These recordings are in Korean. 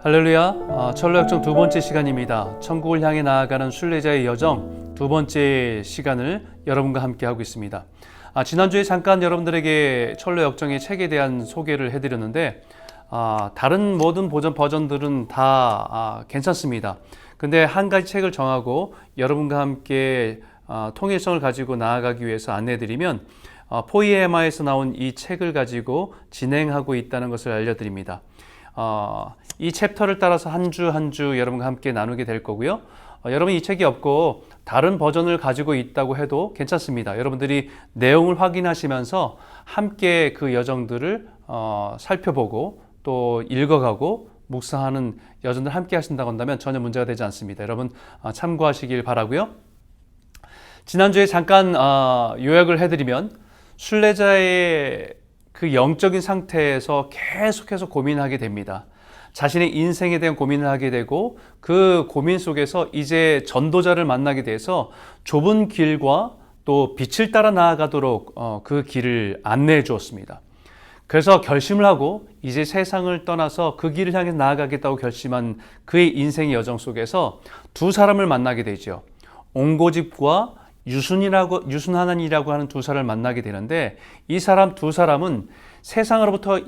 할렐루야. 철로역정 두 번째 시간입니다. 천국을 향해 나아가는 순례자의 여정 두 번째 시간을 여러분과 함께 하고 있습니다. 지난주에 잠깐 여러분들에게 철로역정의 책에 대한 소개를 해드렸는데 다른 모든 버전들은 다 괜찮습니다. 근데 한 가지 책을 정하고 여러분과 함께 통일성을 가지고 나아가기 위해서 안내해드리면 포이에마에서 나온 이 책을 가지고 진행하고 있다는 것을 알려드립니다. 이 챕터를 따라서 한 주 한 주 여러분과 함께 나누게 될 거고요. 여러분 이 책이 없고 다른 버전을 가지고 있다고 해도 괜찮습니다. 여러분들이 내용을 확인하시면서 함께 그 여정들을 살펴보고 또 읽어가고 묵상하는 여정들 함께 하신다고 한다면 전혀 문제가 되지 않습니다. 여러분 참고하시길 바라고요. 지난주에 잠깐 요약을 해드리면 순례자의 그 영적인 상태에서 계속해서 고민하게 됩니다. 자신의 인생에 대한 고민을 하게 되고 그 고민 속에서 이제 전도자를 만나게 돼서 좁은 길과 또 빛을 따라 나아가도록 그 길을 안내해 주었습니다. 그래서 결심을 하고 이제 세상을 떠나서 그 길을 향해 나아가겠다고 결심한 그의 인생의 여정 속에서 두 사람을 만나게 되죠. 옹고집과 유순하난이라고 하는 두 사람을 만나게 되는데 이 두 사람은 세상으로부터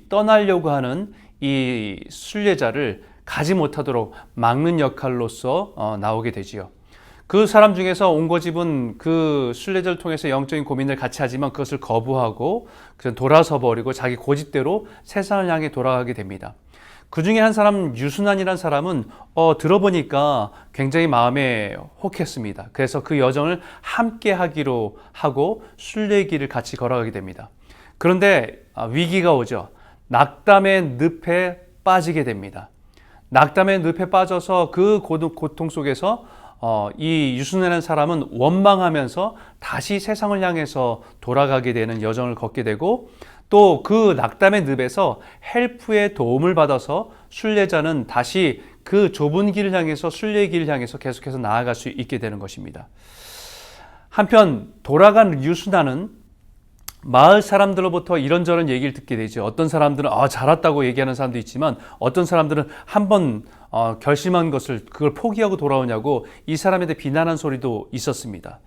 떠나려고 하는 이 순례자를 가지 못하도록 막는 역할로서 나오게 되지요. 그 사람 중에서 옹고집은 그 순례자를 통해서 영적인 고민을 같이 하지만 그것을 거부하고 그냥 돌아서 버리고 자기 고집대로 세상을 향해 돌아가게 됩니다. 그 중에 한 사람 유순한이라는 사람은 들어보니까 굉장히 마음에 혹했습니다. 그래서 그 여정을 함께 하기로 하고 순례길을 같이 걸어가게 됩니다. 그런데 위기가 오죠. 낙담의 늪에 빠지게 됩니다. 낙담의 늪에 빠져서 그 고통 속에서 이 유순한이라는 사람은 원망하면서 다시 세상을 향해서 돌아가게 되는 여정을 걷게 되고 또 그 낙담의 늪에서 헬프의 도움을 받아서 순례자는 다시 그 좁은 길을 향해서 순례길을 향해서 계속해서 나아갈 수 있게 되는 것입니다. 한편 돌아간 유순한은 마을 사람들로부터 이런저런 얘기를 듣게 되죠. 어떤 사람들은 잘 왔다고 얘기하는 사람도 있지만 어떤 사람들은 한번 결심한 것을 그걸 포기하고 돌아오냐고 이 사람에 대해 비난한 소리도 있었습니다.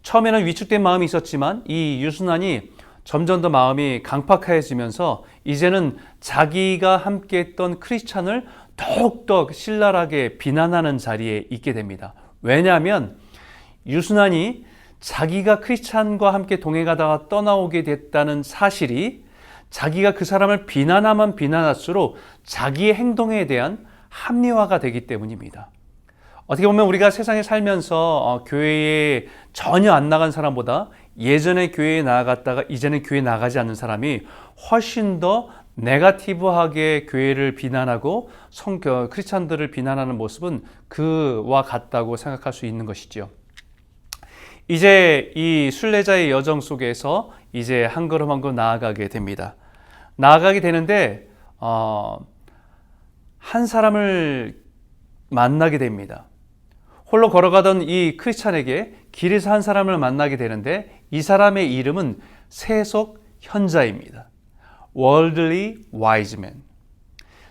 처음에는 위축된 마음이 있었지만 이 유순한이 점점 더 마음이 강팍해지면서 이제는 자기가 함께했던 크리스찬을 더욱더 신랄하게 비난하는 자리에 있게 됩니다. 왜냐하면 유순한이 자기가 크리스찬과 함께 동행하다가 떠나오게 됐다는 사실이 자기가 그 사람을 비난하면 비난할수록 자기의 행동에 대한 합리화가 되기 때문입니다. 어떻게 보면 우리가 세상에 살면서 교회에 전혀 안 나간 사람보다 예전에 교회에 나아갔다가 이제는 교회에 나가지 않는 사람이 훨씬 더 네거티브하게 교회를 비난하고 크리스찬들을 비난하는 모습은 그와 같다고 생각할 수 있는 것이죠. 이제 이 순례자의 여정 속에서 이제 한 걸음 한 걸음 나아가게 됩니다. 나아가게 되는데 한 사람을 만나게 됩니다. 홀로 걸어가던 이 크리스찬에게 길에서 한 사람을 만나게 되는데 이 사람의 이름은 세속 현자입니다. Worldly Wise Man.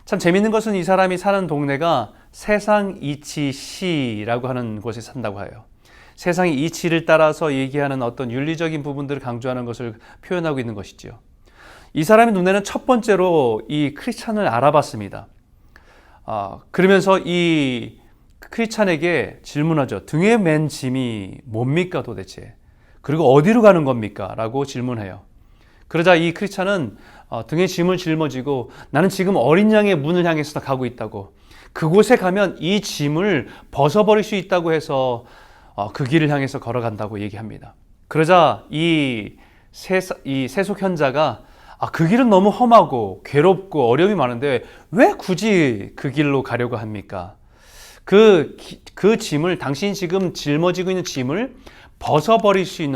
참 재밌는 것은 이 사람이 사는 동네가 세상 이치시라고 하는 곳에 산다고 해요. 세상의 이치를 따라서 얘기하는 어떤 윤리적인 부분들을 강조하는 것을 표현하고 있는 것이죠. 이 사람의 눈에는 첫 번째로 이 크리스찬을 알아봤습니다. 그러면서 이 크리스찬에게 질문하죠. 등에 맨 짐이 뭡니까 도대체? 그리고 어디로 가는 겁니까? 라고 질문해요. 그러자 이 크리스찬은 등에 짐을 짊어지고 나는 지금 어린 양의 문을 향해서 가고 있다고. 그곳에 가면 이 짐을 벗어버릴 수 있다고 해서 그 길을 향해서 걸어간다고 얘기합니다. 그러자 이 세속 현자가 그 길은 너무 험하고 괴롭고 어려움이 많은데 왜 굳이 그 길로 가려고 합니까? 그 짐을 당신이 지금 짊어지고 있는 짐을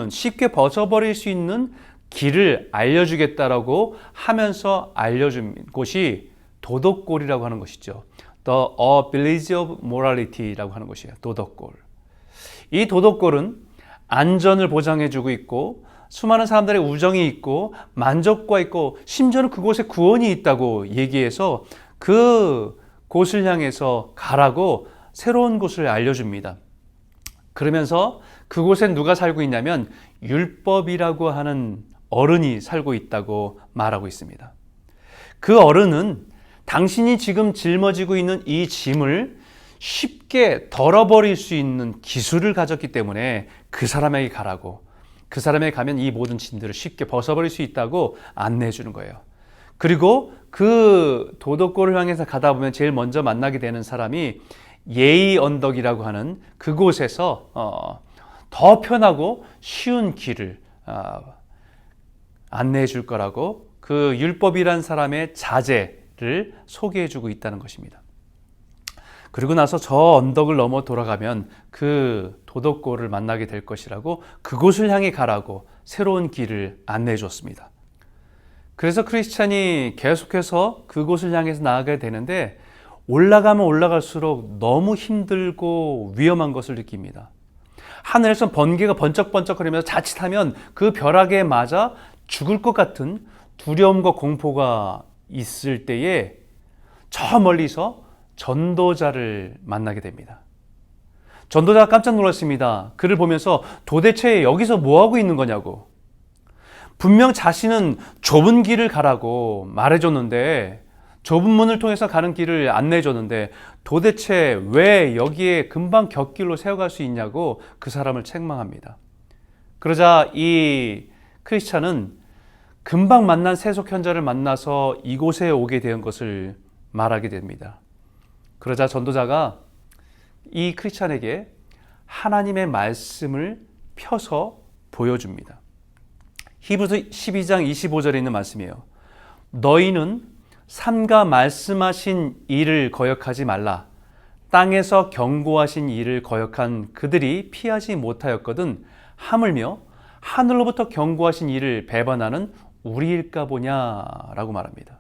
쉽게 벗어버릴 수 있는 길을 알려주겠다라고 하면서 알려준 곳이 도덕골이라고 하는 것이죠. The Village of Morality라고 하는 것이에요. 도덕골. 이 도덕골은 안전을 보장해주고 있고 수많은 사람들의 우정이 있고 만족과 있고 심지어는 그곳에 구원이 있다고 얘기해서 그 곳을 향해서 가라고 새로운 곳을 알려줍니다. 그러면서 그곳에 누가 살고 있냐면 율법이라고 하는 어른이 살고 있다고 말하고 있습니다. 그 어른은 당신이 지금 짊어지고 있는 이 짐을 쉽게 덜어버릴 수 있는 기술을 가졌기 때문에 그 사람에게 가라고, 그 사람에게 가면 이 모든 짐들을 쉽게 벗어버릴 수 있다고 안내해 주는 거예요. 그리고 그 도덕골을 향해서 가다 보면 제일 먼저 만나게 되는 사람이 예의 언덕이라고 하는 그곳에서 더 편하고 쉬운 길을 안내해 줄 거라고, 그 율법이란 사람의 자제를 소개해 주고 있다는 것입니다. 그리고 나서 저 언덕을 넘어 돌아가면 그 도덕골을 만나게 될 것이라고, 그곳을 향해 가라고 새로운 길을 안내해 줬습니다. 그래서 크리스찬이 계속해서 그곳을 향해서 나아가게 되는데, 올라가면 올라갈수록 너무 힘들고 위험한 것을 느낍니다. 하늘에서 번개가 번쩍번쩍거리면서 자칫하면 그 벼락에 맞아 죽을 것 같은 두려움과 공포가 있을 때에 저 멀리서 전도자를 만나게 됩니다. 전도자가 깜짝 놀랐습니다. 그를 보면서 도대체 여기서 뭐하고 있는 거냐고. 분명 자신은 좁은 길을 가라고 말해줬는데, 좁은 문을 통해서 가는 길을 안내해줬는데 도대체 왜 여기에 금방 곁길로 세워갈 수 있냐고 그 사람을 책망합니다. 그러자 이 크리스찬은 금방 만난 세속현자를 만나서 이곳에 오게 된 것을 말하게 됩니다. 그러자 전도자가 이 크리스찬에게 하나님의 말씀을 펴서 보여줍니다. 히브리서 12장 25절에 있는 말씀이에요. 너희는 삼가 말씀하신 일을 거역하지 말라. 땅에서 경고하신 일을 거역한 그들이 피하지 못하였거든 하물며 하늘로부터 경고하신 일을 배반하는 우리일까 보냐라고 말합니다.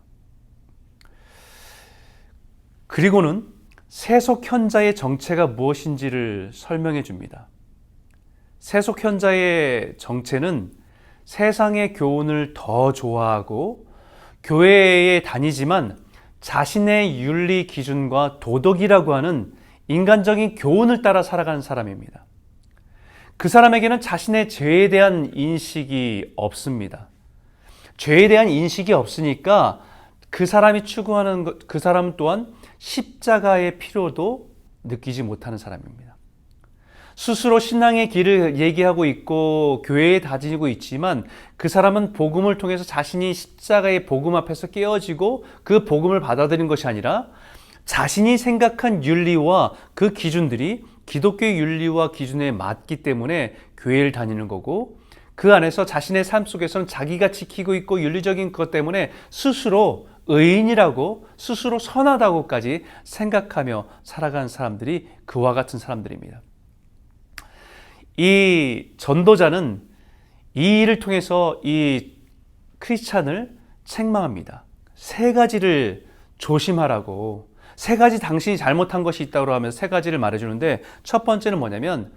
그리고는 세속현자의 정체가 무엇인지를 설명해 줍니다. 세속현자의 정체는 세상의 교훈을 더 좋아하고 교회에 다니지만 자신의 윤리 기준과 도덕이라고 하는 인간적인 교훈을 따라 살아가는 사람입니다. 그 사람에게는 자신의 죄에 대한 인식이 없습니다. 죄에 대한 인식이 없으니까 그 사람이 추구하는 것, 그 사람 또한 십자가의 필요도 느끼지 못하는 사람입니다. 스스로 신앙의 길을 얘기하고 있고 교회에 다니고 있지만 그 사람은 복음을 통해서 자신이 십자가의 복음 앞에서 깨어지고 그 복음을 받아들인 것이 아니라 자신이 생각한 윤리와 그 기준들이 기독교의 윤리와 기준에 맞기 때문에 교회를 다니는 거고, 그 안에서 자신의 삶 속에서는 자기가 지키고 있고 윤리적인 것 때문에 스스로 의인이라고, 스스로 선하다고까지 생각하며 살아가는 사람들이 그와 같은 사람들입니다. 이 전도자는 이 일을 통해서 이 크리스찬을 책망합니다. 세 가지를 조심하라고, 세 가지 당신이 잘못한 것이 있다고 하면서 세 가지를 말해주는데, 첫 번째는 뭐냐면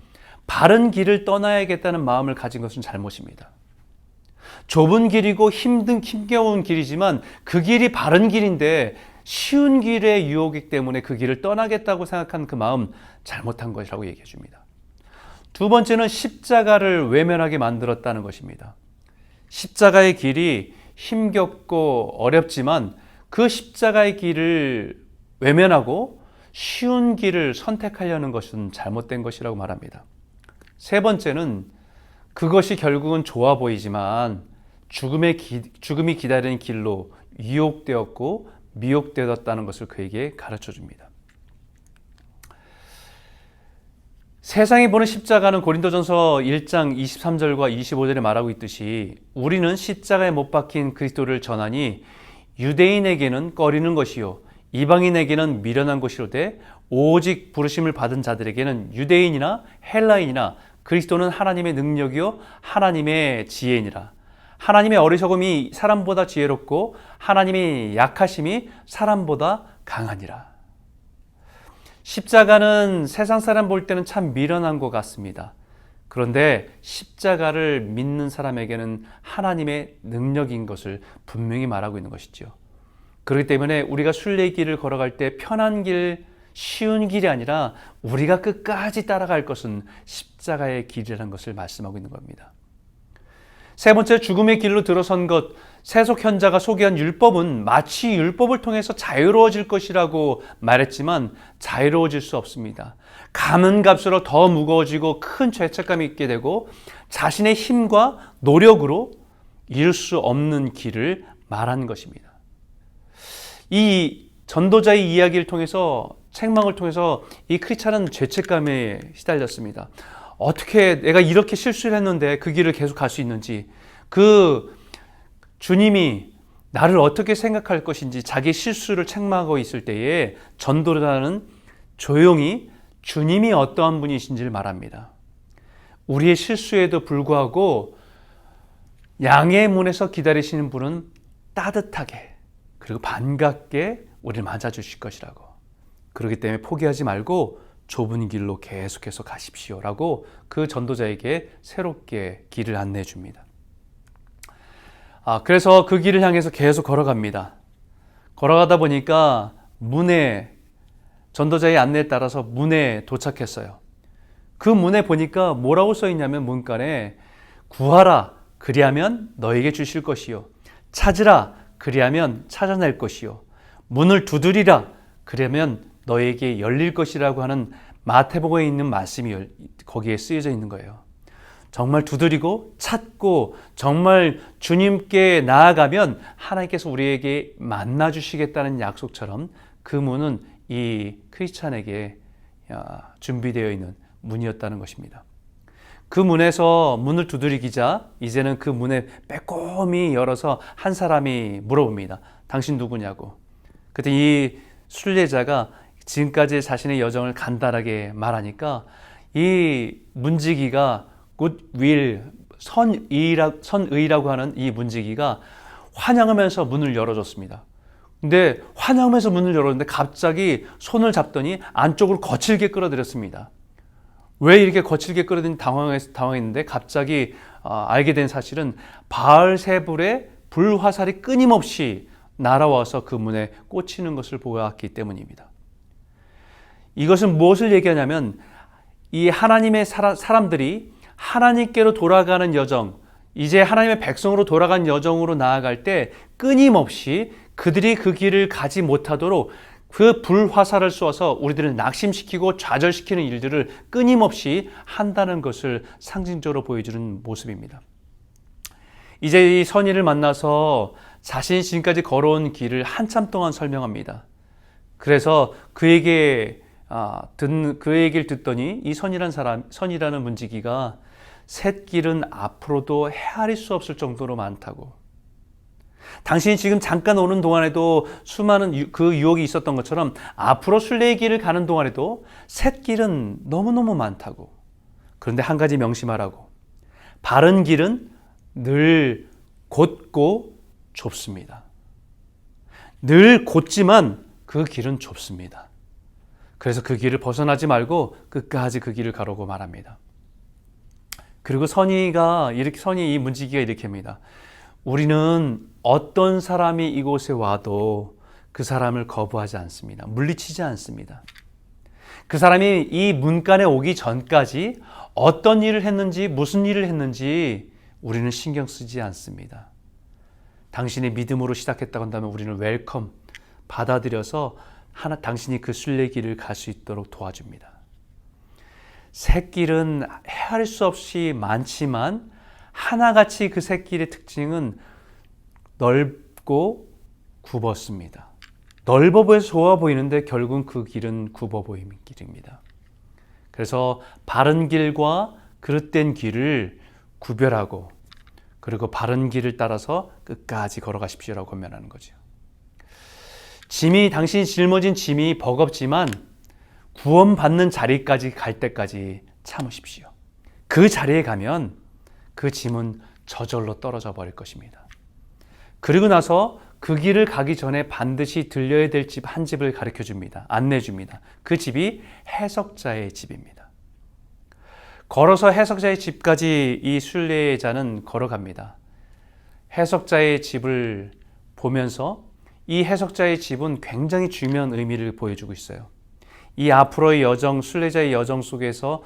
바른 길을 떠나야겠다는 마음을 가진 것은 잘못입니다. 좁은 길이고 힘겨운 길이지만 그 길이 바른 길인데 쉬운 길의 유혹이기 때문에 그 길을 떠나겠다고 생각하는 그 마음, 잘못한 것이라고 얘기해 줍니다. 두 번째는 십자가를 외면하게 만들었다는 것입니다. 십자가의 길이 힘겹고 어렵지만 그 십자가의 길을 외면하고 쉬운 길을 선택하려는 것은 잘못된 것이라고 말합니다. 세 번째는 그것이 결국은 좋아 보이지만 죽음이 기다리는 길로 유혹되었고 미혹되었다는 것을 그에게 가르쳐 줍니다. 세상이 보는 십자가는 고린도전서 1장 23절과 25절에 말하고 있듯이 우리는 십자가에 못 박힌 그리스도를 전하니 유대인에게는 꺼리는 것이요 이방인에게는 미련한 것이로되 오직 부르심을 받은 자들에게는 유대인이나 헬라인이나 그리스도는 하나님의 능력이요 하나님의 지혜니라. 하나님의 어리석음이 사람보다 지혜롭고 하나님의 약하심이 사람보다 강하니라. 십자가는 세상 사람 볼 때는 참 미련한 것 같습니다. 그런데 십자가를 믿는 사람에게는 하나님의 능력인 것을 분명히 말하고 있는 것이죠. 그렇기 때문에 우리가 순례길을 걸어갈 때 편한 길, 쉬운 길이 아니라 우리가 끝까지 따라갈 것은 십자가의 길이라는 것을 말씀하고 있는 겁니다. 세 번째, 죽음의 길로 들어선 것. 세속현자가 소개한 율법은 마치 율법을 통해서 자유로워질 것이라고 말했지만 자유로워질 수 없습니다. 가면 갈수록 더 무거워지고 큰 죄책감이 있게 되고 자신의 힘과 노력으로 이룰 수 없는 길을 말하는 것입니다. 이 전도자의 이야기를 통해서, 책망을 통해서 이 크리스찬은 죄책감에 시달렸습니다. 어떻게 내가 이렇게 실수를 했는데 그 길을 계속 갈 수 있는지, 그 주님이 나를 어떻게 생각할 것인지 자기 실수를 책망하고 있을 때에 전도자는 조용히 주님이 어떠한 분이신지를 말합니다. 우리의 실수에도 불구하고 양의 문에서 기다리시는 분은 따뜻하게 그리고 반갑게 우리를 맞아주실 것이라고. 그렇기 때문에 포기하지 말고 좁은 길로 계속해서 가십시오라고 그 전도자에게 새롭게 길을 안내해 줍니다. 그래서 그 길을 향해서 계속 걸어갑니다. 걸어가다 보니까 전도자의 안내에 따라서 문에 도착했어요. 그 문에 보니까 뭐라고 써 있냐면 문간에 구하라 그리하면 너에게 주실 것이요, 찾으라 그리하면 찾아낼 것이요, 문을 두드리라 그러면 너에게 열릴 것이라고 하는 마태복음에 있는 말씀이 거기에 쓰여져 있는 거예요. 정말 두드리고 찾고 정말 주님께 나아가면 하나님께서 우리에게 만나 주시겠다는 약속처럼 그 문은 이 크리스찬에게 준비되어 있는 문이었다는 것입니다. 그 문에서 문을 두드리기자 이제는 그 문에 빼꼼히 열어서 한 사람이 물어봅니다. 당신 누구냐고. 그때 이 순례자가 지금까지 자신의 여정을 간단하게 말하니까 이 문지기가 굿윌, 선의라고 하는 이 문지기가 환영하면서 문을 열어줬습니다. 근데 환영하면서 문을 열었는데 갑자기 손을 잡더니 안쪽으로 거칠게 끌어들였습니다. 왜 이렇게 거칠게 끌어들인지 당황했는데 갑자기 알게 된 사실은 바알세불의 불화살이 끊임없이 날아와서 그 문에 꽂히는 것을 보았기 때문입니다. 이것은 무엇을 얘기하냐면 이 하나님의 사람들이 하나님께로 돌아가는 여정, 이제 하나님의 백성으로 돌아간 여정으로 나아갈 때 끊임없이 그들이 그 길을 가지 못하도록 그 불화살을 쏘아서 우리들을 낙심시키고 좌절시키는 일들을 끊임없이 한다는 것을 상징적으로 보여주는 모습입니다. 이제 이 선인을 만나서 자신이 지금까지 걸어온 길을 한참 동안 설명합니다. 그래서 그 얘기를 듣더니 이 선이라는 문지기가 샛길은 앞으로도 헤아릴 수 없을 정도로 많다고. 당신이 지금 잠깐 오는 동안에도 수많은 그 유혹이 있었던 것처럼 앞으로 순례의 길을 가는 동안에도 샛길은 너무너무 많다고. 그런데 한 가지 명심하라고. 바른 길은 늘 곧고 좁습니다. 늘 곧지만 그 길은 좁습니다. 그래서 그 길을 벗어나지 말고 끝까지 그 길을 가라고 말합니다. 그리고 선이 이 문지기가 이렇게 합니다. 우리는 어떤 사람이 이곳에 와도 그 사람을 거부하지 않습니다. 물리치지 않습니다. 그 사람이 이 문간에 오기 전까지 어떤 일을 했는지 무슨 일을 했는지 우리는 신경 쓰지 않습니다. 당신이 믿음으로 시작했다고 한다면 우리는 웰컴 받아들여서 당신이 그 순례길을 갈 수 있도록 도와줍니다. 샛길은 헤아릴 수 없이 많지만 하나같이 그 샛길의 특징은 넓고 굽었습니다. 넓어 보여서 좋아 보이는데 결국은 그 길은 굽어 보이는 길입니다. 그래서 바른 길과 그릇된 길을 구별하고 그리고 바른 길을 따라서 끝까지 걸어가십시오라고 권면하는 거죠. 당신이 짊어진 짐이 버겁지만 구원받는 자리까지 갈 때까지 참으십시오. 그 자리에 가면 그 짐은 저절로 떨어져 버릴 것입니다. 그리고 나서 그 길을 가기 전에 반드시 들려야 될 집 한 집을 가르쳐 줍니다. 안내해 줍니다. 그 집이 해석자의 집입니다. 걸어서 해석자의 집까지 이 순례자는 걸어갑니다. 해석자의 집을 보면서 이 해석자의 집은 굉장히 중요한 의미를 보여주고 있어요. 이 앞으로의 여정, 순례자의 여정 속에서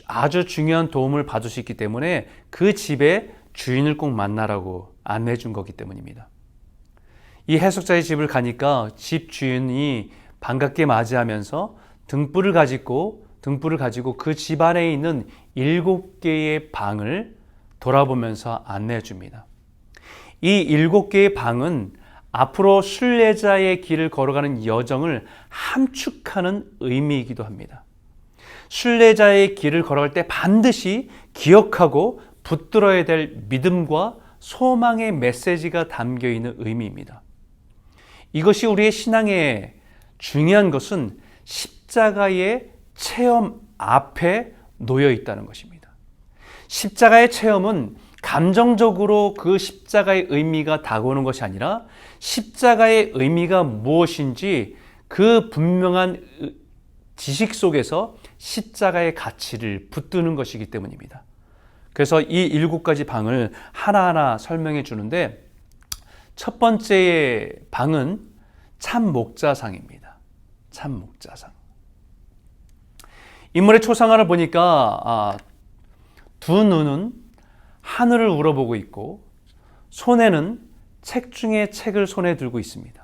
아주 중요한 도움을 받을 수 있기 때문에 그 집의 주인을 꼭 만나라고 안내해 준 거기 때문입니다. 이 해석자의 집을 가니까 집 주인이 반갑게 맞이하면서 등불을 가지고 그 집 안에 있는 7개의 방을 돌아보면서 안내해 줍니다. 이 7개의 방은 앞으로 순례자의 길을 걸어가는 여정을 함축하는 의미이기도 합니다. 순례자의 길을 걸어갈 때 반드시 기억하고 붙들어야 될 믿음과 소망의 메시지가 담겨 있는 의미입니다. 이것이 우리의 신앙에 중요한 것은 십자가의 체험 앞에 놓여 있다는 것입니다. 십자가의 체험은 감정적으로 그 십자가의 의미가 다가오는 것이 아니라 십자가의 의미가 무엇인지 그 분명한 지식 속에서 십자가의 가치를 붙드는 것이기 때문입니다. 그래서 이 7가지 방을 하나하나 설명해 주는데 첫 번째 방은 참목자상입니다. 참목자상. 인물의 초상화를 보니까 두 눈은 하늘을 우러보고 있고 손에는 책 중에 책을 손에 들고 있습니다.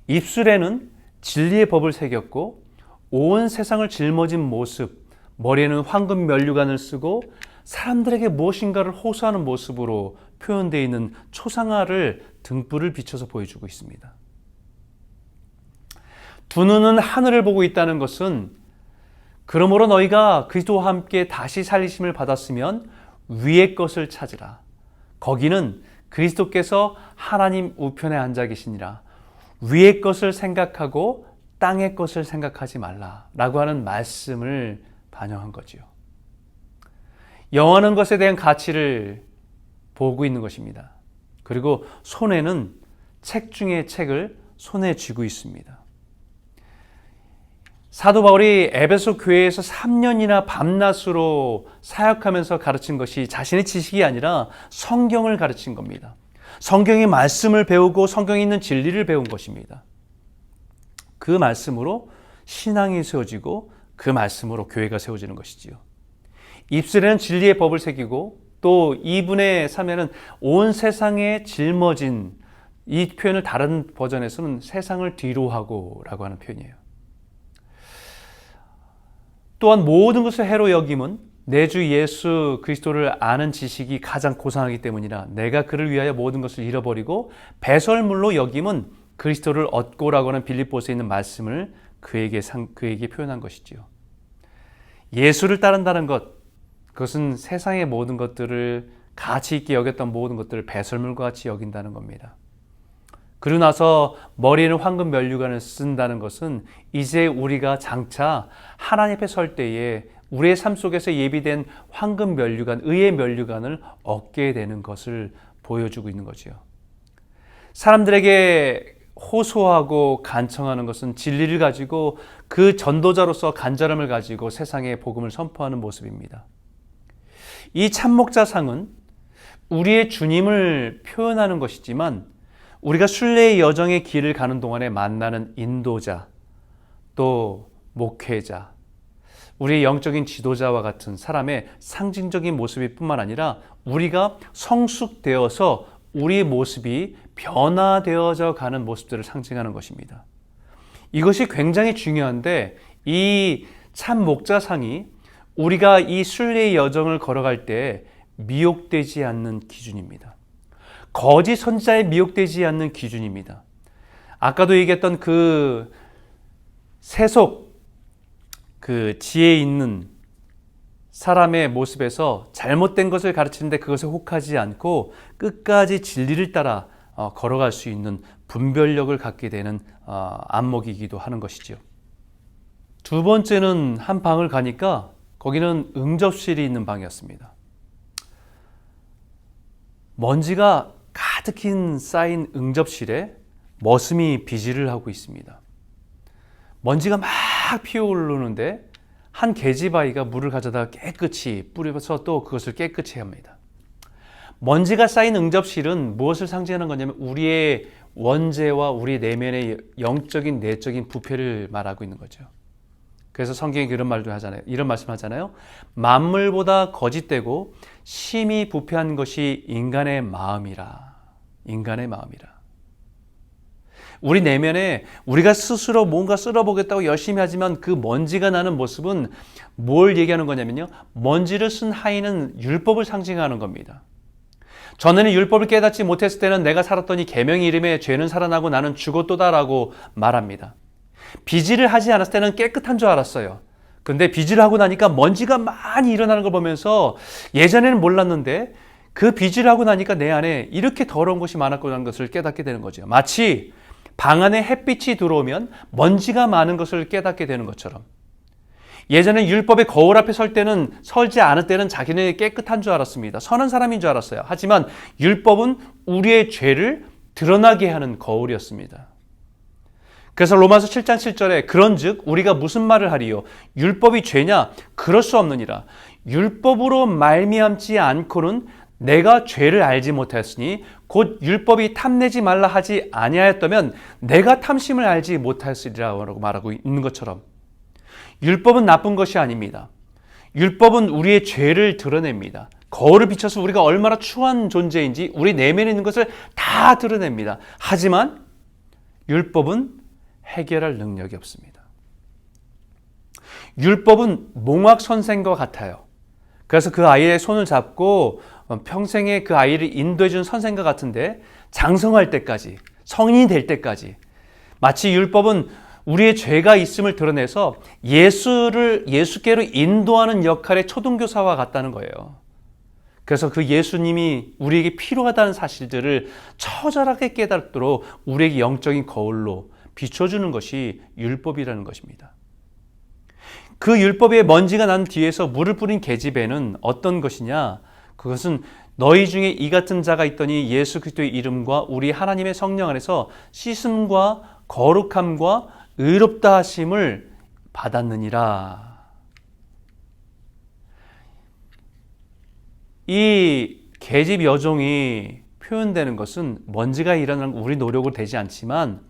입술에는 진리의 법을 새겼고 온 세상을 짊어진 모습, 머리에는 황금 면류관을 쓰고 사람들에게 무엇인가를 호소하는 모습으로 표현되어 있는 초상화를 등불을 비춰서 보여주고 있습니다. 두 눈은 하늘을 보고 있다는 것은 그러므로 너희가 그리스도와 함께 다시 살리심을 받았으면 위의 것을 찾으라. 거기는 그리스도께서 하나님 우편에 앉아 계시니라. 위의 것을 생각하고 땅의 것을 생각하지 말라라고 하는 말씀을 반영한 거지요. 영원한 것에 대한 가치를 보고 있는 것입니다. 그리고 손에는 책 중에 책을 손에 쥐고 있습니다. 사도 바울이 에베소 교회에서 3년이나 밤낮으로 사역하면서 가르친 것이 자신의 지식이 아니라 성경을 가르친 겁니다. 성경의 말씀을 배우고 성경에 있는 진리를 배운 것입니다. 그 말씀으로 신앙이 세워지고 그 말씀으로 교회가 세워지는 것이지요. 입술에는 진리의 법을 새기고 또 이분의 삶에는 온 세상에 짊어진, 이 표현을 다른 버전에서는 세상을 뒤로하고 라고 하는 표현이에요. 또한 모든 것을 해로 여김은 내 주 예수 그리스도를 아는 지식이 가장 고상하기 때문이라 내가 그를 위하여 모든 것을 잃어버리고 배설물로 여김은 그리스도를 얻고라고 하는 빌립보서에 있는 말씀을 그에게 표현한 것이지요. 예수를 따른다는 것, 그것은 세상의 모든 것들을 가치 있게 여겼던 모든 것들을 배설물과 같이 여긴다는 겁니다. 그러고 나서 머리에는 황금 면류관을 쓴다는 것은 이제 우리가 장차 하나님 앞에 설 때에 우리의 삶 속에서 예비된 황금 면류관, 의의 면류관을 얻게 되는 것을 보여주고 있는 거지요. 사람들에게 호소하고 간청하는 것은 진리를 가지고 그 전도자로서 간절함을 가지고 세상에 복음을 선포하는 모습입니다. 이 참목자상은 우리의 주님을 표현하는 것이지만 우리가 순례의 여정의 길을 가는 동안에 만나는 인도자, 또 목회자, 우리의 영적인 지도자와 같은 사람의 상징적인 모습일 뿐만 아니라 우리가 성숙되어서 우리의 모습이 변화되어져 가는 모습들을 상징하는 것입니다. 이것이 굉장히 중요한데 이 참목자상이 우리가 이 순례의 여정을 걸어갈 때 미혹되지 않는 기준입니다. 거짓 선지자에 미혹되지 않는 기준입니다. 아까도 얘기했던 그 세속, 그 지혜 있는 사람의 모습에서 잘못된 것을 가르치는데 그것에 혹하지 않고 끝까지 진리를 따라 걸어갈 수 있는 분별력을 갖게 되는 안목이기도 하는 것이지요. 두 번째는 한 방을 가니까 거기는 응접실이 있는 방이었습니다. 먼지가 가득히 쌓인 응접실에 머슴이 비질을 하고 있습니다. 먼지가 막 피어오르는데 한 계집아이가 물을 가져다가 깨끗이 뿌려서 또 그것을 깨끗이 합니다. 먼지가 쌓인 응접실은 무엇을 상징하는 거냐면 우리의 원죄와 우리 내면의 영적인 내적인 부패를 말하고 있는 거죠. 그래서 성경에 그런 말도 하잖아요. 이런 말씀하잖아요. 만물보다 거짓되고 심히 부패한 것이 인간의 마음이라. 인간의 마음이라. 우리 내면에 우리가 스스로 뭔가 쓸어보겠다고 열심히 하지만 그 먼지가 나는 모습은 뭘 얘기하는 거냐면요. 먼지를 쓴 하인은 율법을 상징하는 겁니다. 전에는 율법을 깨닫지 못했을 때는 내가 살았더니 계명의 이름에 죄는 살아나고 나는 죽었도다라고 말합니다. 비질을 하지 않았을 때는 깨끗한 줄 알았어요. 근데 비질을 하고 나니까 먼지가 많이 일어나는 걸 보면서 예전에는 몰랐는데 그 비질을 하고 나니까 내 안에 이렇게 더러운 것이 많았구나 하는 것을 깨닫게 되는 거죠. 마치 방 안에 햇빛이 들어오면 먼지가 많은 것을 깨닫게 되는 것처럼 예전에 율법의 거울 앞에 설지 않을 때는 자기네 깨끗한 줄 알았습니다. 선한 사람인 줄 알았어요. 하지만 율법은 우리의 죄를 드러나게 하는 거울이었습니다. 그래서 로마서 7장 7절에 그런즉 우리가 무슨 말을 하리요? 율법이 죄냐? 그럴 수 없느니라. 율법으로 말미암지 않고는 내가 죄를 알지 못하였으니 곧 율법이 탐내지 말라 하지 아니하였다면 내가 탐심을 알지 못하였으리라고 말하고 있는 것처럼 율법은 나쁜 것이 아닙니다. 율법은 우리의 죄를 드러냅니다. 거울을 비춰서 우리가 얼마나 추한 존재인지 우리 내면에 있는 것을 다 드러냅니다. 하지만 율법은 해결할 능력이 없습니다. 율법은 몽학 선생과 같아요. 그래서 그 아이의 손을 잡고 평생에 그 아이를 인도해 준 선생과 같은데 장성할 때까지, 성인이 될 때까지 마치 율법은 우리의 죄가 있음을 드러내서 예수께로 인도하는 역할의 초등교사와 같다는 거예요. 그래서 그 예수님이 우리에게 필요하다는 사실들을 처절하게 깨닫도록 우리에게 영적인 거울로 비춰주는 것이 율법이라는 것입니다. 그 율법의 먼지가 난 뒤에서 물을 뿌린 계집애는 어떤 것이냐? 그것은 너희 중에 이 같은 자가 있더니 예수 그리스도의 이름과 우리 하나님의 성령 안에서 씻음과 거룩함과 의롭다 하심을 받았느니라. 이 계집 여종이 표현되는 것은 먼지가 일어나는 우리 노력으로 되지 않지만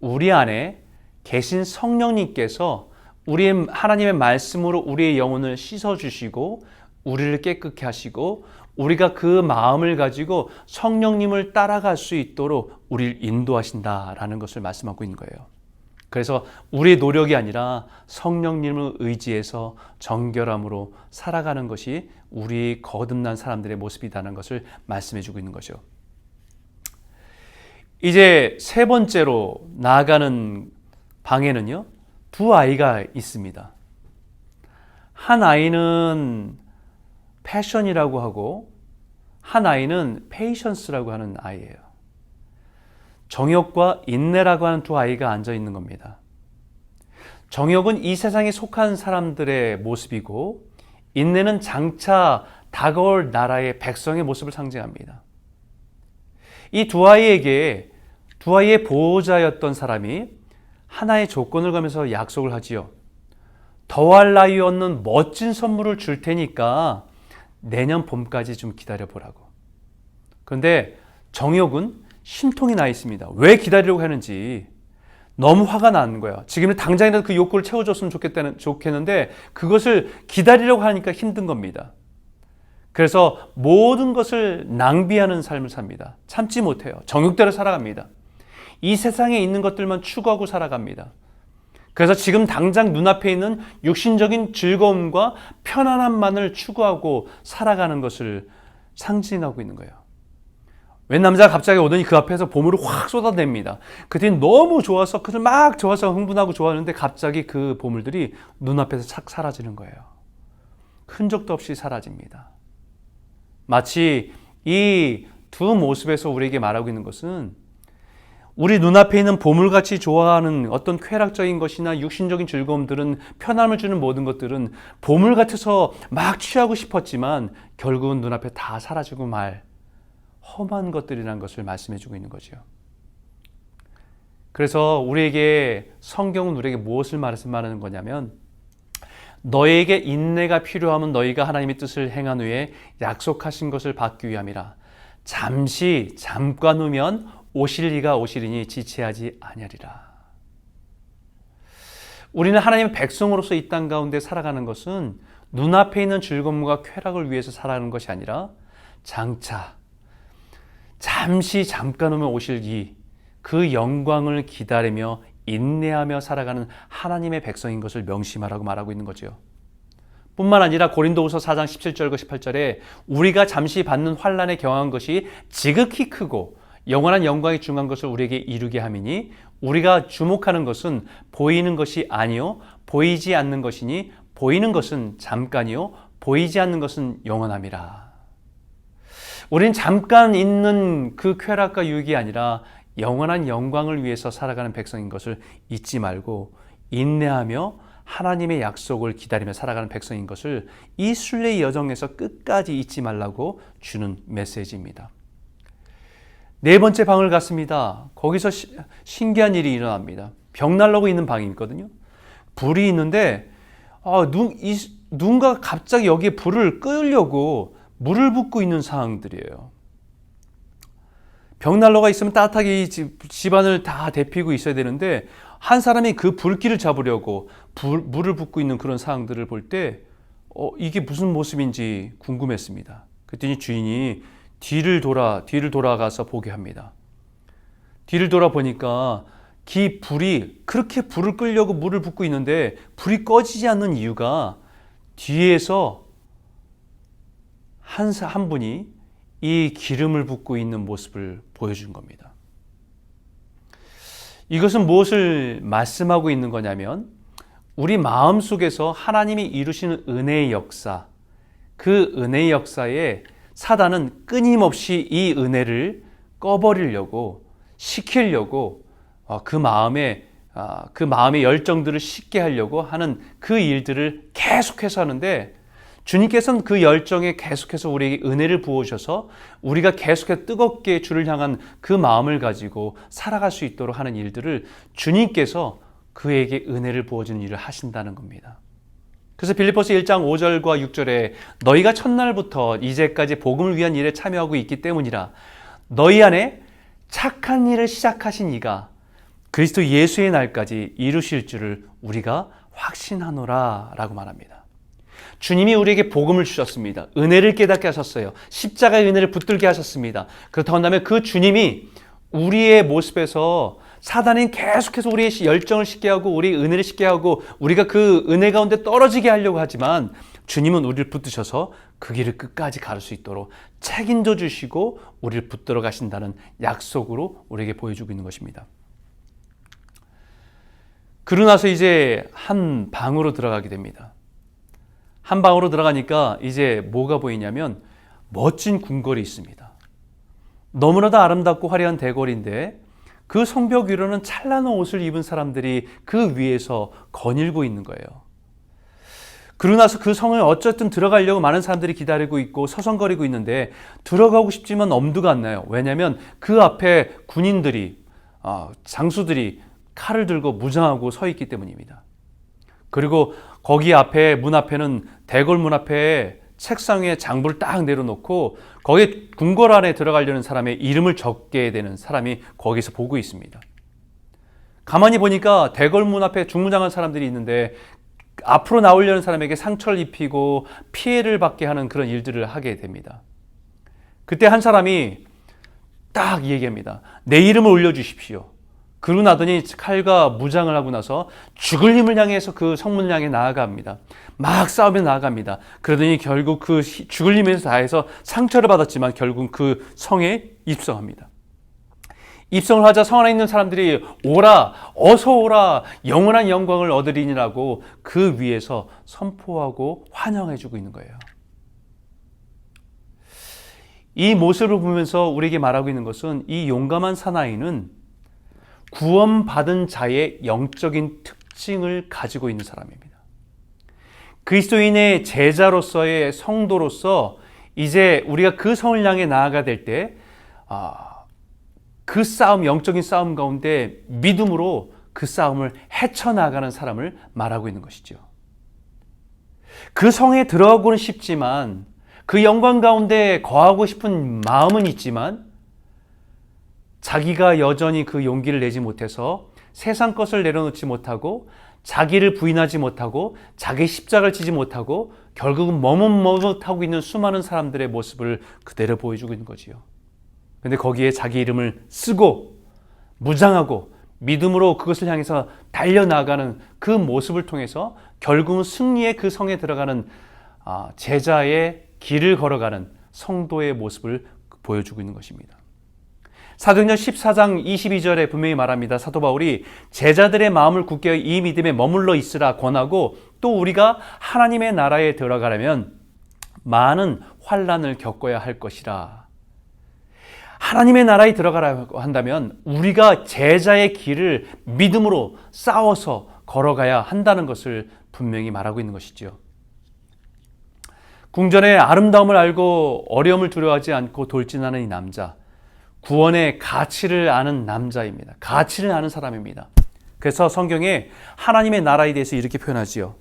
우리 안에 계신 성령님께서 우리의 하나님의 말씀으로 우리의 영혼을 씻어주시고 우리를 깨끗게 하시고 우리가 그 마음을 가지고 성령님을 따라갈 수 있도록 우리를 인도하신다라는 것을 말씀하고 있는 거예요. 그래서 우리의 노력이 아니라 성령님을 의지해서 정결함으로 살아가는 것이 우리 거듭난 사람들의 모습이라는 것을 말씀해주고 있는 거죠. 이제 세 번째로 나아가는 방에는요, 두 아이가 있습니다. 한 아이는 패션이라고 하고 한 아이는 페이션스라고 하는 아이예요. 정욕과 인내라고 하는 두 아이가 앉아 있는 겁니다. 정욕은 이 세상에 속한 사람들의 모습이고 인내는 장차 다가올 나라의 백성의 모습을 상징합니다. 이 두 아이에게 두 아이의 보호자였던 사람이 하나의 조건을 걸면서 약속을 하지요. 더할 나위 없는 멋진 선물을 줄 테니까 내년 봄까지 좀 기다려보라고. 그런데 정욕은 심통이 나 있습니다. 왜 기다리려고 하는지 너무 화가 나는 거야. 지금 당장이라도 그 욕구를 채워줬으면 좋겠는데 그것을 기다리려고 하니까 힘든 겁니다. 그래서 모든 것을 낭비하는 삶을 삽니다. 참지 못해요. 정욕대로 살아갑니다. 이 세상에 있는 것들만 추구하고 살아갑니다. 그래서 지금 당장 눈앞에 있는 육신적인 즐거움과 편안함만을 추구하고 살아가는 것을 상징하고 있는 거예요. 웬 남자가 갑자기 오더니 그 앞에서 보물을 확 쏟아냅니다. 그때는 너무 좋아서 그들 막 좋아서 흥분하고 좋아하는데 갑자기 그 보물들이 눈앞에서 착 사라지는 거예요. 흔적도 없이 사라집니다. 마치 이 두 모습에서 우리에게 말하고 있는 것은 우리 눈앞에 있는 보물같이 좋아하는 어떤 쾌락적인 것이나 육신적인 즐거움들은 편함을 주는 모든 것들은 보물 같아서 막 취하고 싶었지만 결국은 눈앞에 다 사라지고 말 험한 것들이라는 것을 말씀해주고 있는 거죠. 그래서 우리에게 성경은 우리에게 무엇을 말하는 거냐면 너에게 인내가 필요하면 너희가 하나님의 뜻을 행한 후에 약속하신 것을 받기 위함이라. 잠시 잠깐 후면 오실 이가 오시리니 지체하지 아니하리라. 우리는 하나님의 백성으로서 이 땅 가운데 살아가는 것은 눈앞에 있는 즐거움과 쾌락을 위해서 살아가는 것이 아니라 장차 잠시 잠깐 후면 오실 그 영광을 기다리며 인내하며 살아가는 하나님의 백성인 것을 명심하라고 말하고 있는 거죠. 뿐만 아니라 고린도후서 4장 17절과 18절에 우리가 잠시 받는 환난에 경한 것이 지극히 크고 영원한 영광이 중한 것을 우리에게 이루게 함이니 우리가 주목하는 것은 보이는 것이 아니요 보이지 않는 것이니 보이는 것은 잠깐이요 보이지 않는 것은 영원함이라. 우리는 잠깐 있는 그 쾌락과 유익이 아니라 영원한 영광을 위해서 살아가는 백성인 것을 잊지 말고 인내하며 하나님의 약속을 기다리며 살아가는 백성인 것을 이 순례의 여정에서 끝까지 잊지 말라고 주는 메시지입니다. 네 번째 방을 갔습니다. 거기서 신기한 일이 일어납니다. 벽난로가 있는 방이 있거든요. 불이 있는데 누군가 갑자기 여기에 불을 끄려고 물을 붓고 있는 상황들이에요. 벽난로가 있으면 따뜻하게 집안을 다 데피고 있어야 되는데 한 사람이 그 불길을 잡으려고 물을 붓고 있는 그런 상황들을 볼 때 이게 무슨 모습인지 궁금했습니다. 그랬더니 주인이 뒤를 돌아가서 보게 합니다. 뒤를 돌아보니까 그 불이 그렇게 불을 끌려고 물을 붓고 있는데 불이 꺼지지 않는 이유가 뒤에서 한 분이 이 기름을 붓고 있는 모습을 보여준 겁니다. 이것은 무엇을 말씀하고 있는 거냐면 우리 마음속에서 하나님이 이루시는 은혜의 역사, 그 은혜의 역사에 사단은 끊임없이 이 은혜를 꺼버리려고 시키려고 그 마음의 열정들을 식게 하려고 하는 그 일들을 계속해서 하는데 주님께서는 그 열정에 계속해서 우리에게 은혜를 부어주셔서 우리가 계속해서 뜨겁게 주를 향한 그 마음을 가지고 살아갈 수 있도록 하는 일들을 주님께서 그에게 은혜를 부어주는 일을 하신다는 겁니다. 그래서 빌립보서 1장 5절과 6절에 너희가 첫날부터 이제까지 복음을 위한 일에 참여하고 있기 때문이라 너희 안에 착한 일을 시작하신 이가 그리스도 예수의 날까지 이루실 줄을 우리가 확신하노라 라고 말합니다. 주님이 우리에게 복음을 주셨습니다. 은혜를 깨닫게 하셨어요. 십자가의 은혜를 붙들게 하셨습니다. 그렇다고 한다면 그 주님이 우리의 모습에서 사단은 계속해서 우리의 열정을 식게 하고 우리의 은혜를 식게 하고 우리가 그 은혜 가운데 떨어지게 하려고 하지만 주님은 우리를 붙드셔서 그 길을 끝까지 갈 수 있도록 책임져 주시고 우리를 붙들어 가신다는 약속으로 우리에게 보여주고 있는 것입니다. 그러고 나서 이제 한 방으로 들어가게 됩니다. 한 방으로 들어가니까 이제 뭐가 보이냐면 멋진 궁궐이 있습니다. 너무나도 아름답고 화려한 대궐인데 그 성벽 위로는 찬란한 옷을 입은 사람들이 그 위에서 거닐고 있는 거예요. 그러고 나서 그 성을 어쨌든 들어가려고 많은 사람들이 기다리고 있고 서성거리고 있는데 들어가고 싶지만 엄두가 안 나요. 왜냐하면 그 앞에 군인들이 장수들이 칼을 들고 무장하고 서 있기 때문입니다. 그리고 거기 앞에 문 앞에는 대궐 문 앞에 책상 위에 장부를 딱 내려놓고 거기 궁궐 안에 들어가려는 사람의 이름을 적게 되는 사람이 거기서 보고 있습니다. 가만히 보니까 대궐 문 앞에 중무장한 사람들이 있는데 앞으로 나오려는 사람에게 상처를 입히고 피해를 받게 하는 그런 일들을 하게 됩니다. 그때 한 사람이 딱 얘기합니다. 내 이름을 올려주십시오. 그러고 나더니 칼과 무장을 하고 나서 죽을 힘을 향해서 그 성문을 향해 나아갑니다. 막 싸우며 나아갑니다. 그러더니 결국 그 죽을 힘을 다해서 상처를 받았지만 결국 그 성에 입성합니다. 입성을 하자 성 안에 있는 사람들이 오라, 어서 오라, 영원한 영광을 얻으리니라고 그 위에서 선포하고 환영해주고 있는 거예요. 이 모습을 보면서 우리에게 말하고 있는 것은 이 용감한 사나이는 구원받은 자의 영적인 특징을 가지고 있는 사람입니다. 그리스도인의 제자로서의 성도로서 이제 우리가 그 성을 향해 나아가 될 때 그 싸움, 영적인 싸움 가운데 믿음으로 그 싸움을 헤쳐나가는 사람을 말하고 있는 것이죠. 그 성에 들어가고는 싶지만 그 영광 가운데 거하고 싶은 마음은 있지만 자기가 여전히 그 용기를 내지 못해서 세상 것을 내려놓지 못하고 자기를 부인하지 못하고 자기 십자가를 지지 못하고 결국은 머뭇머뭇하고 있는 수많은 사람들의 모습을 그대로 보여주고 있는 거지요. 근데 거기에 자기 이름을 쓰고 무장하고 믿음으로 그것을 향해서 달려나가는 그 모습을 통해서 결국은 승리의 그 성에 들어가는 제자의 길을 걸어가는 성도의 모습을 보여주고 있는 것입니다. 사도행전 14장 22절에 분명히 말합니다. 사도 바울이 제자들의 마음을 굳게 하여 이 믿음에 머물러 있으라 권하고, 또 우리가 하나님의 나라에 들어가려면 많은 환난을 겪어야 할 것이라. 하나님의 나라에 들어가라고 한다면 우리가 제자의 길을 믿음으로 싸워서 걸어가야 한다는 것을 분명히 말하고 있는 것이죠. 궁전의 아름다움을 알고 어려움을 두려워하지 않고 돌진하는 이 남자, 구원의 가치를 아는 남자입니다. 가치를 아는 사람입니다. 그래서 성경에 하나님의 나라에 대해서 이렇게 표현하지요.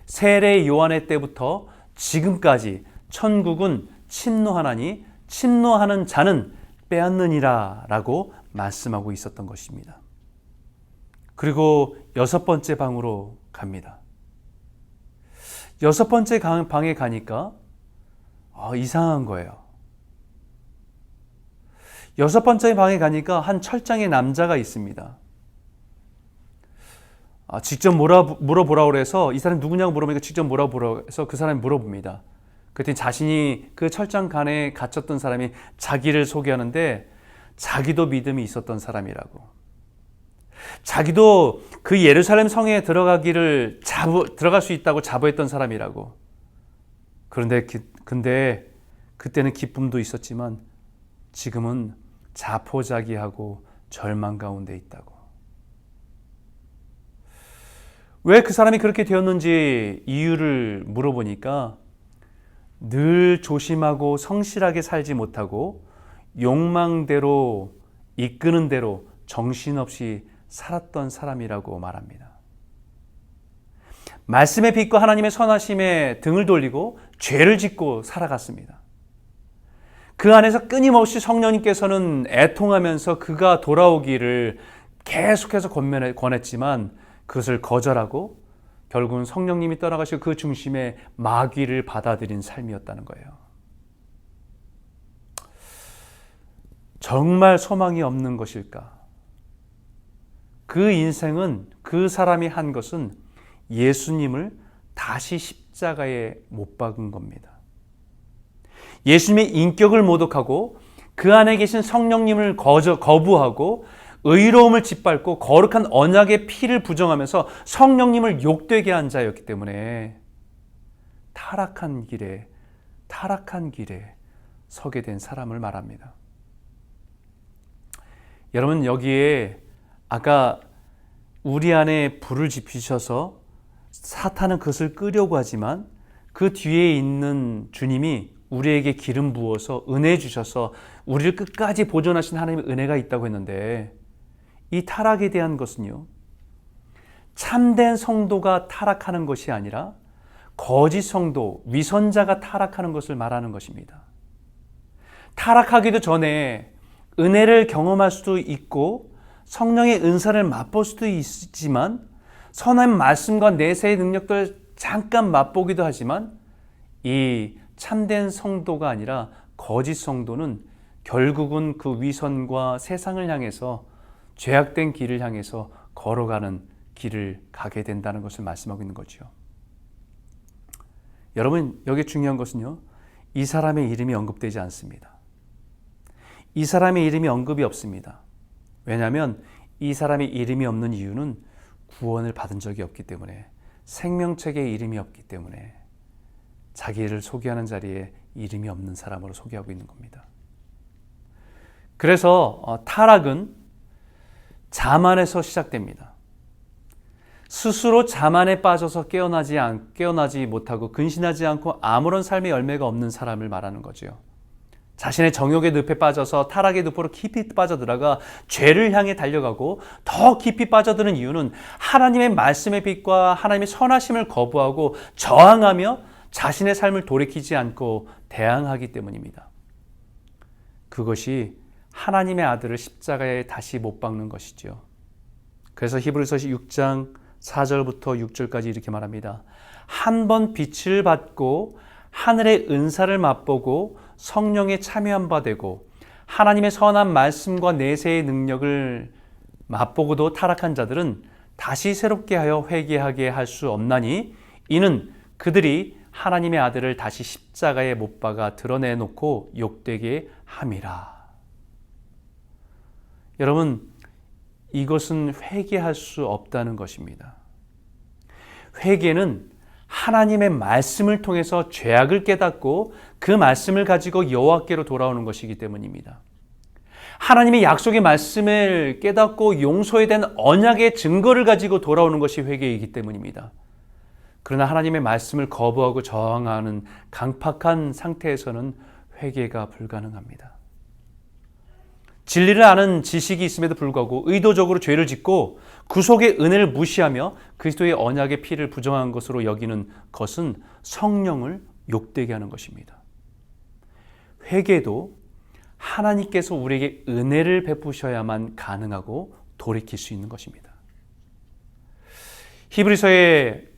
세례 요한의 때부터 지금까지 천국은 침노하나니 침노하는 자는 빼앗느니라 라고 말씀하고 있었던 것입니다. 그리고 6번째 방으로 갑니다. 6번째 방에 가니까 이상한 거예요. 6번째 방에 가니까 한 철장의 남자가 있습니다. 직접 물어보라고 그래서 이 사람이 누구냐고 물어보니까 직접 물어보라고 해서 그 사람이 물어봅니다. 그랬더니 자신이 그 철장간에 갇혔던 사람이 자기를 소개하는데 자기도 믿음이 있었던 사람이라고. 자기도 그 예루살렘 성에 들어갈 수 있다고 자부했던 사람이라고. 근데 그때는 기쁨도 있었지만 지금은 자포자기하고 절망 가운데 있다고. 왜 그 사람이 그렇게 되었는지 이유를 물어보니까 늘 조심하고 성실하게 살지 못하고 욕망대로 이끄는 대로 정신없이 살았던 사람이라고 말합니다. 말씀의 빛과 하나님의 선하심에 등을 돌리고 죄를 짓고 살아갔습니다. 그 안에서 끊임없이 성령님께서는 애통하면서 그가 돌아오기를 계속해서 권했지만 그것을 거절하고 결국은 성령님이 떠나가시고 그 중심에 마귀를 받아들인 삶이었다는 거예요. 정말 소망이 없는 것일까? 그 인생은, 그 사람이 한 것은 예수님을 다시 십자가에 못 박은 겁니다. 예수님의 인격을 모독하고 그 안에 계신 성령님을 거부하고 의로움을 짓밟고 거룩한 언약의 피를 부정하면서 성령님을 욕되게 한 자였기 때문에 타락한 길에 서게 된 사람을 말합니다. 여러분, 여기에 아까 우리 안에 불을 지피셔서 사탄은 그것을 끄려고 하지만 그 뒤에 있는 주님이 우리에게 기름 부어서 은혜 주셔서 우리를 끝까지 보존하신 하나님의 은혜가 있다고 했는데, 이 타락에 대한 것은요, 참된 성도가 타락하는 것이 아니라 거짓 성도, 위선자가 타락하는 것을 말하는 것입니다. 타락하기도 전에 은혜를 경험할 수도 있고 성령의 은사를 맛볼 수도 있지만, 선한 말씀과 내세의 능력들 잠깐 맛보기도 하지만, 이 참된 성도가 아니라 거짓 성도는 결국은 그 위선과 세상을 향해서, 죄악된 길을 향해서 걸어가는 길을 가게 된다는 것을 말씀하고 있는 거죠. 여러분, 여기 중요한 것은요, 이 사람의 이름이 언급되지 않습니다. 이 사람의 이름이 언급이 없습니다. 왜냐하면 이 사람의 이름이 없는 이유는 구원을 받은 적이 없기 때문에, 생명책에 이름이 없기 때문에 자기를 소개하는 자리에 이름이 없는 사람으로 소개하고 있는 겁니다. 그래서 타락은 자만에서 시작됩니다. 스스로 자만에 빠져서 깨어나지 못하고 근신하지 않고 아무런 삶의 열매가 없는 사람을 말하는 거죠. 자신의 정욕의 늪에 빠져서 타락의 늪으로 깊이 빠져들어가 죄를 향해 달려가고 더 깊이 빠져드는 이유는 하나님의 말씀의 빛과 하나님의 선하심을 거부하고 저항하며 자신의 삶을 돌이키지 않고 대항하기 때문입니다. 그것이 하나님의 아들을 십자가에 다시 못 박는 것이죠. 그래서 히브리서 6장 4절부터 6절까지 이렇게 말합니다. 한 번 빛을 받고 하늘의 은사를 맛보고 성령에 참여한 바 되고 하나님의 선한 말씀과 내세의 능력을 맛보고도 타락한 자들은 다시 새롭게 하여 회개하게 할 수 없나니 이는 그들이 하나님의 아들을 다시 십자가에 못 박아 드러내놓고 욕되게 함이라. 여러분, 이것은 회개할 수 없다는 것입니다. 회개는 하나님의 말씀을 통해서 죄악을 깨닫고 그 말씀을 가지고 여호와께로 돌아오는 것이기 때문입니다. 하나님의 약속의 말씀을 깨닫고 용서에 대한 언약의 증거를 가지고 돌아오는 것이 회개이기 때문입니다. 그러나 하나님의 말씀을 거부하고 저항하는 강팍한 상태에서는 회개가 불가능합니다. 진리를 아는 지식이 있음에도 불구하고 의도적으로 죄를 짓고 구속의 은혜를 무시하며 그리스도의 언약의 피를 부정한 것으로 여기는 것은 성령을 욕되게 하는 것입니다. 회개도 하나님께서 우리에게 은혜를 베푸셔야만 가능하고 돌이킬 수 있는 것입니다. 히브리서에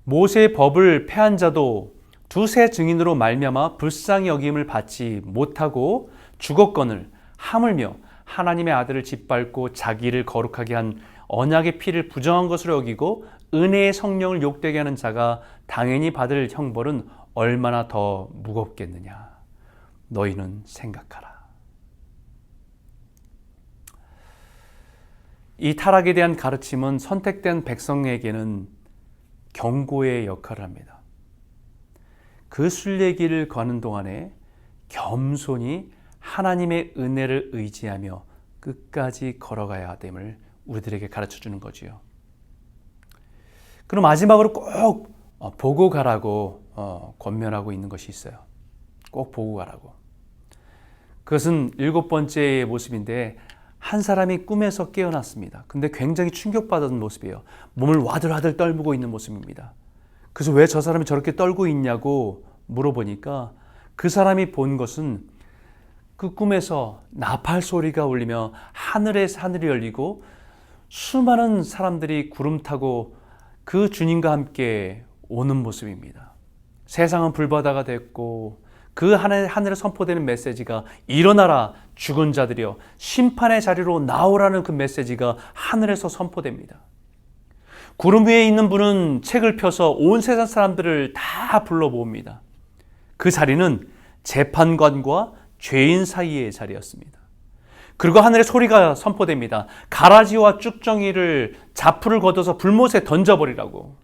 모세의 법을 폐한 자도 두세 증인으로 말미암아 불쌍히 여김을 받지 못하고 죽었거늘 하물며 하나님의 아들을 짓밟고 자기를 거룩하게 한 언약의 피를 부정한 것으로 여기고 은혜의 성령을 욕되게 하는 자가 당연히 받을 형벌은 얼마나 더 무겁겠느냐. 너희는 생각하라. 이 타락에 대한 가르침은 선택된 백성에게는 경고의 역할을 합니다. 그 순례길을 가는 동안에 겸손히 하나님의 은혜를 의지하며 끝까지 걸어가야 됨을 우리들에게 가르쳐주는 거지요. 그럼 마지막으로 꼭 보고 가라고 권면하고 있는 것이 있어요. 꼭 보고 가라고. 그것은 7번째의 모습인데 한 사람이 꿈에서 깨어났습니다. 근데 굉장히 충격받은 모습이에요. 몸을 와들와들 떨고 있는 모습입니다. 그래서 왜 저 사람이 저렇게 떨고 있냐고 물어보니까 그 사람이 본 것은 그 꿈에서 나팔 소리가 울리며 하늘이 열리고 수많은 사람들이 구름 타고 그 주님과 함께 오는 모습입니다. 세상은 불바다가 됐고 그 하늘에 선포되는 메시지가 일어나라 죽은 자들이여 심판의 자리로 나오라는 그 메시지가 하늘에서 선포됩니다. 구름 위에 있는 분은 책을 펴서 온 세상 사람들을 다 불러 모읍니다. 그 자리는 재판관과 죄인 사이의 자리였습니다. 그리고 하늘에 소리가 선포됩니다. 가라지와 쭉정이를 자풀을 걷어서 불못에 던져버리라고.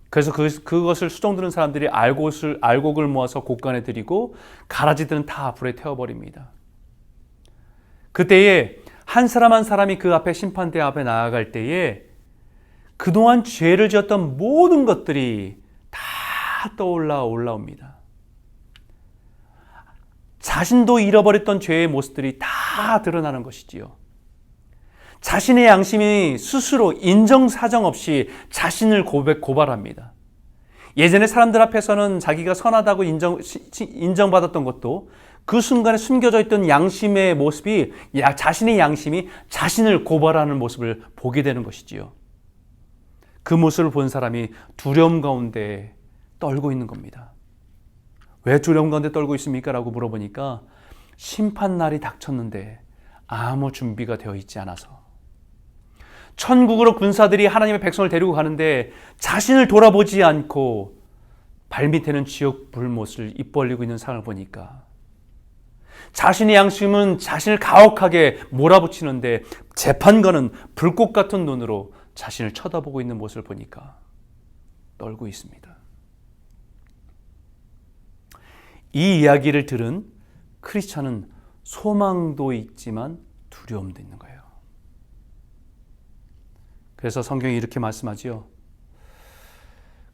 그래서 그것을 수종드는 사람들이 알곡을 모아서 곳간에 들이고 가라지들은 다 불에 태워버립니다. 그때에 한 사람 한 사람이 그 앞에 심판대 앞에 나아갈 때에 그동안 죄를 지었던 모든 것들이 다 올라옵니다. 자신도 잃어버렸던 죄의 모습들이 다 드러나는 것이지요. 자신의 양심이 스스로 인정사정 없이 자신을 고발합니다. 예전에 사람들 앞에서는 자기가 선하다고 인정받았던 것도 그 순간에 숨겨져 있던 양심의 모습이 자신의 양심이 자신을 고발하는 모습을 보게 되는 것이지요. 그 모습을 본 사람이 두려움 가운데 떨고 있는 겁니다. 왜 두려움 가운데 떨고 있습니까? 라고 물어보니까 심판날이 닥쳤는데 아무 준비가 되어 있지 않아서 천국으로 군사들이 하나님의 백성을 데리고 가는데 자신을 돌아보지 않고 발밑에는 지옥 불못을 입 벌리고 있는 상황을 보니까 자신의 양심은 자신을 가혹하게 몰아붙이는데 재판관은 불꽃 같은 눈으로 자신을 쳐다보고 있는 모습을 보니까 떨고 있습니다. 이 이야기를 들은 크리스찬은 소망도 있지만 두려움도 있는 거예요. 그래서 성경이 이렇게 말씀하지요.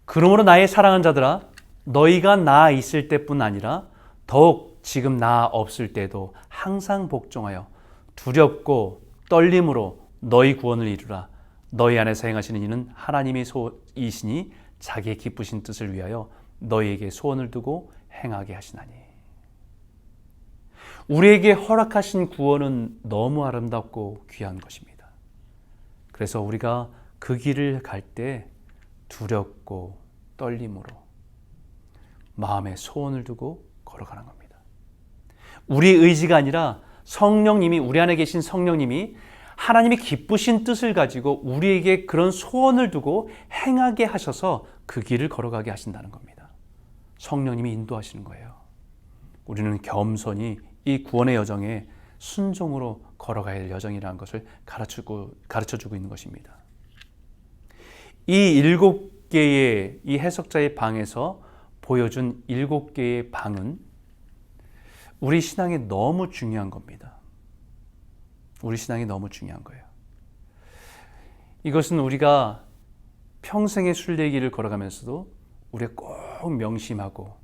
그러므로 나의 사랑하는 자들아 너희가 나 있을 때뿐 아니라 더욱 지금 나 없을 때도 항상 복종하여 두렵고 떨림으로 너희 구원을 이루라. 너희 안에서 행하시는 이는 하나님의 소이시니 자기의 기쁘신 뜻을 위하여 너희에게 소원을 두고 행하게 하시나니. 우리에게 허락하신 구원은 너무 아름답고 귀한 것입니다. 그래서 우리가 그 길을 갈 때 두렵고 떨림으로 마음에 소원을 두고 걸어가는 겁니다. 우리의 의지가 아니라 성령님이, 우리 안에 계신 성령님이 하나님이 기쁘신 뜻을 가지고 우리에게 그런 소원을 두고 행하게 하셔서 그 길을 걸어가게 하신다는 겁니다. 성령님이 인도하시는 거예요. 우리는 겸손히 이 구원의 여정에 순종으로 걸어가야 할 여정이라는 것을 가르쳐주고 있는 것입니다. 이 7개의 이 해석자의 방에서 보여준 7개의 방은 우리 신앙에 너무 중요한 겁니다. 우리 신앙이 너무 중요한 거예요. 이것은 우리가 평생의 순례길을 걸어가면서도 우리가 꼭 명심하고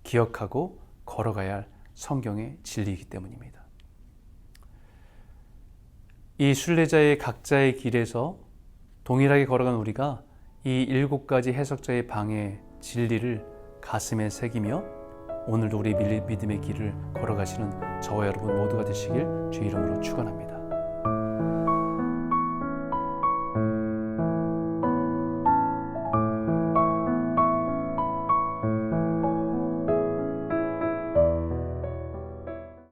기억하고 걸어가야 할 성경의 진리이기 때문입니다. 이 순례자의 각자의 길에서 동일하게 걸어간 우리가 이 7가지 해석자의 방의 진리를 가슴에 새기며 오늘도 우리 믿음의 길을 걸어가시는 저와 여러분 모두가 되시길 주의 이름으로 축원합니다.